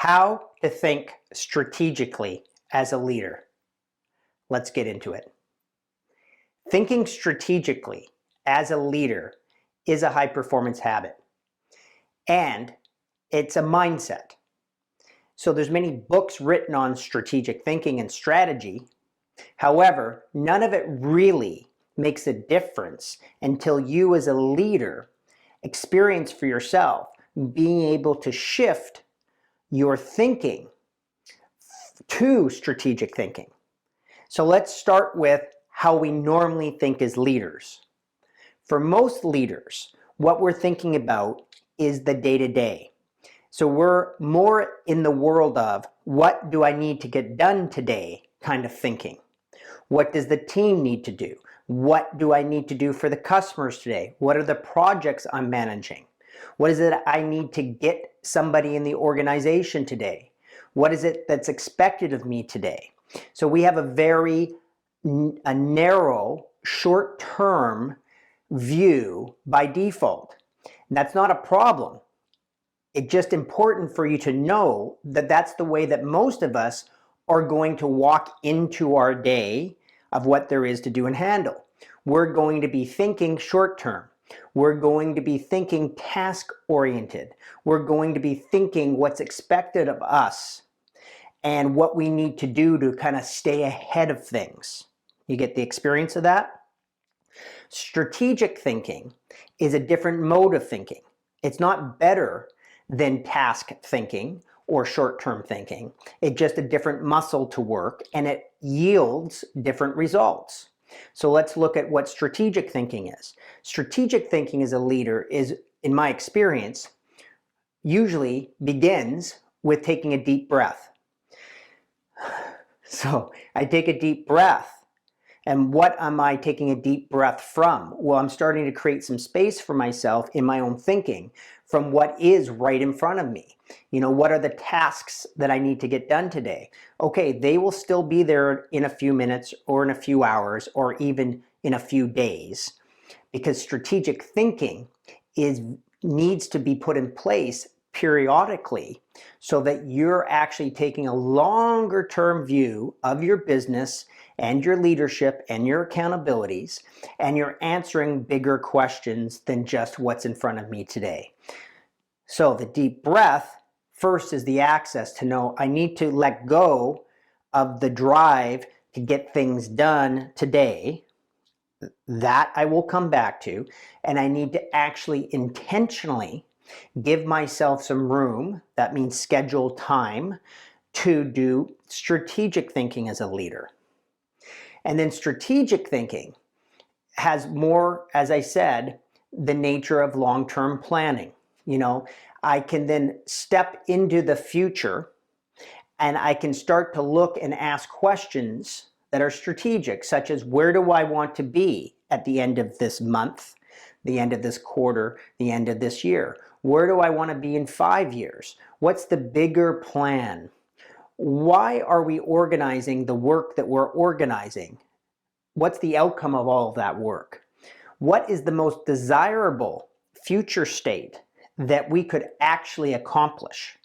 How to think strategically as a leader. Let's get into it. Thinking strategically as a leader is a high performance habit, and it's a mindset. So there's many books written on strategic thinking and strategy. However, none of it really makes a difference until you as a leader experience for yourself being able to shift your thinking to strategic thinking. So let's start with how we normally think as leaders. For most leaders, what we're thinking about is the day-to-day. So we're more in the world of what do I need to get done today kind of thinking. What does the team need to do? What do I need to do for the customers today? What are the projects I'm managing? What is it I need to get somebody in the organization today? What is it that's expected of me today? So we have a very narrow, short-term view by default. And that's not a problem. It's just important for you to know that that's the way that most of us are going to walk into our day of what there is to do and handle. We're going to be thinking short-term. We're going to be thinking task-oriented. We're going to be thinking what's expected of us and what we need to do to kind of stay ahead of things. You get the experience of that? Strategic thinking is a different mode of thinking. It's not better than task thinking or short-term thinking. It's just a different muscle to work, and it yields different results. So let's look at what strategic thinking is. Strategic thinking as a leader is, in my experience, usually begins with taking a deep breath. So I take a deep breath. And what am I taking a deep breath from? Well, I'm starting to create some space for myself in my own thinking from what is right in front of me. You know, what are the tasks that I need to get done today? Okay, they will still be there in a few minutes or in a few hours or even in a few days, because strategic thinking needs to be put in place periodically so that you're actually taking a longer term view of your business and your leadership and your accountabilities, and you're answering bigger questions than just what's in front of me today. So the deep breath first is the access to know I need to let go of the drive to get things done today. That I will come back to, and I need to actually intentionally give myself some room, that means schedule time, to do strategic thinking as a leader. And then strategic thinking has more, as I said, the nature of long-term planning. You know, I can then step into the future and I can start to look and ask questions that are strategic, such as where do I want to be at the end of this month, the end of this quarter, the end of this year? Where do I want to be in 5 years? What's the bigger plan? Why are we organizing the work that we're organizing? What's the outcome of all of that work? What is the most desirable future state that we could actually accomplish?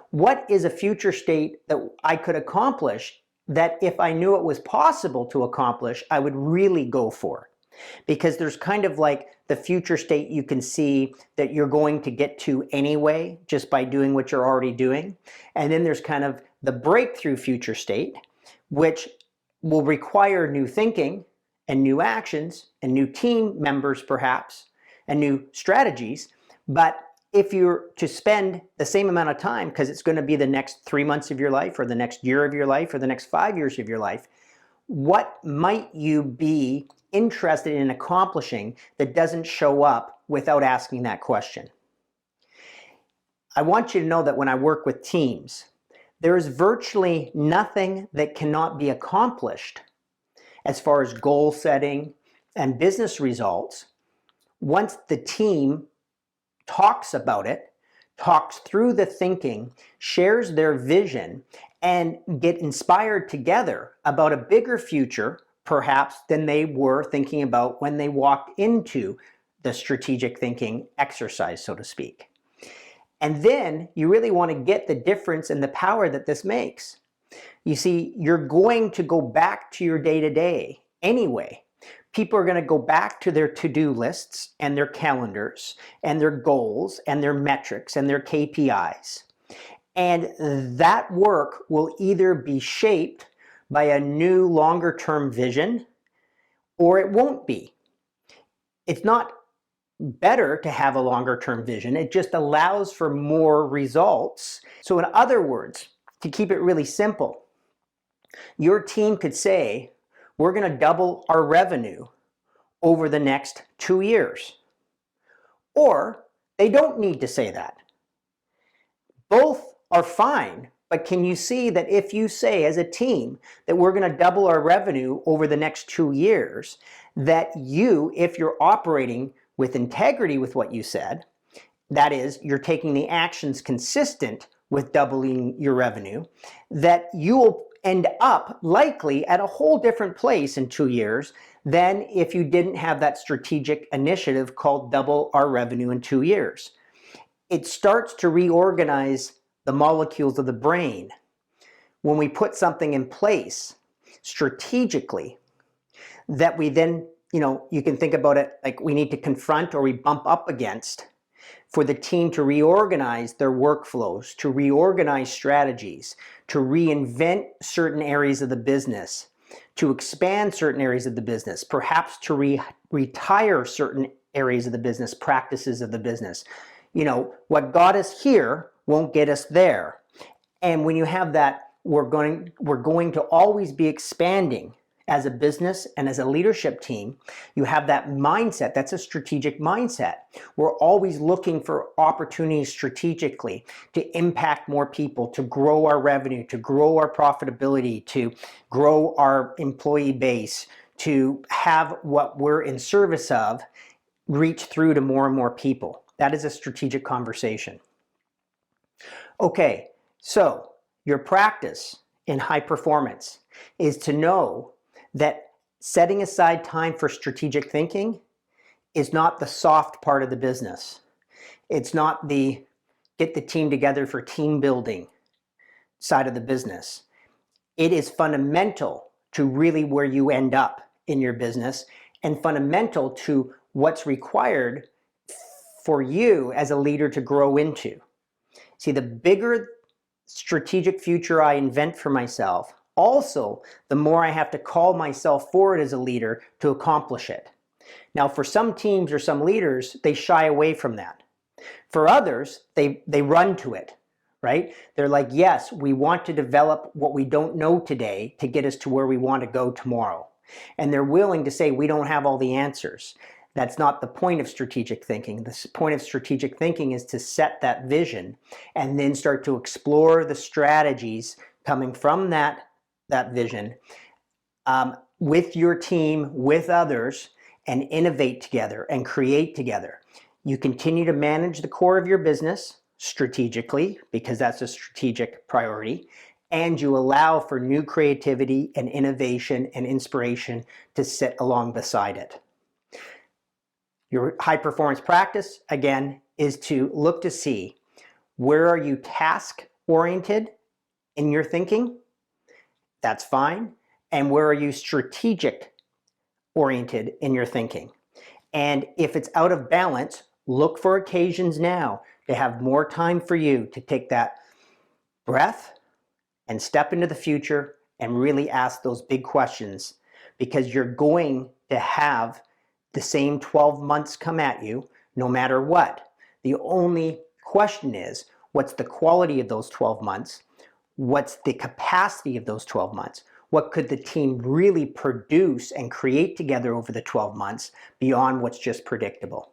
What is a future state that I could accomplish that if I knew it was possible to accomplish, I would really go for? Because there's kind of like the future state you can see that you're going to get to anyway, just by doing what you're already doing. And then there's kind of the breakthrough future state, which will require new thinking and new actions and new team members perhaps and new strategies. But if you're to spend the same amount of time, because it's going to be the next 3 months of your life or the next year of your life or the next 5 years of your life, what might you be interested in accomplishing that doesn't show up without asking that question? I want you to know that when I work with teams, there is virtually nothing that cannot be accomplished as far as goal setting and business results once the team talks about it, talks through the thinking, shares their vision, and get inspired together about a bigger future, perhaps, than they were thinking about when they walked into the strategic thinking exercise, so to speak. And then you really want to get the difference and the power that this makes. You see, you're going to go back to your day-to-day anyway. People are going to go back to their to-do lists and their calendars and their goals and their metrics and their KPIs. And that work will either be shaped by a new longer-term vision or it won't be. It's not better to have a longer-term vision. It just allows for more results. So in other words, to keep it really simple, your team could say, we're going to double our revenue over the next 2 years. Or they don't need to say that. Both are fine, but can you see that if you say as a team that we're going to double our revenue over the next 2 years, that you, if you're operating with integrity with what you said, that is, you're taking the actions consistent with doubling your revenue, that you will end up likely at a whole different place in 2 years than if you didn't have that strategic initiative called double our revenue in 2 years. It starts to reorganize the molecules of the brain. When we put something in place strategically, that we then, you can think about it like we need to confront or we bump up against for the team to reorganize their workflows, to reorganize strategies, to reinvent certain areas of the business, to expand certain areas of the business, perhaps to retire certain areas of the business, practices of the business. What got us here won't get us there. And when you have that, we're going to always be expanding as a business and as a leadership team. You have that mindset. That's a strategic mindset. We're always looking for opportunities strategically to impact more people, to grow our revenue, to grow our profitability, to grow our employee base, to have what we're in service of reach through to more and more people. That is a strategic conversation. Okay, so your practice in high performance is to know that setting aside time for strategic thinking is not the soft part of the business. It's not the get the team together for team building side of the business. It is fundamental to really where you end up in your business and fundamental to what's required for you as a leader to grow into. See, the bigger strategic future I invent for myself, also, the more I have to call myself forward as a leader to accomplish it. Now, for some teams or some leaders, they shy away from that. For others, they run to it, right? They're like, yes, we want to develop what we don't know today to get us to where we want to go tomorrow. And they're willing to say, we don't have all the answers. That's not the point of strategic thinking. The point of strategic thinking is to set that vision and then start to explore the strategies coming from that vision with your team, with others, and innovate together and create together. You continue to manage the core of your business strategically because that's a strategic priority, and you allow for new creativity and innovation and inspiration to sit along beside it. Your high performance practice, again, is to look to see where are you task oriented in your thinking. That's fine. And where are you strategic oriented in your thinking? And if it's out of balance, look for occasions now to have more time for you to take that breath and step into the future and really ask those big questions, because you're going to have the same 12 months come at you no matter what. The only question is, what's the quality of those 12 months? What's the capacity of those 12 months? What could the team really produce and create together over the 12 months beyond what's just predictable?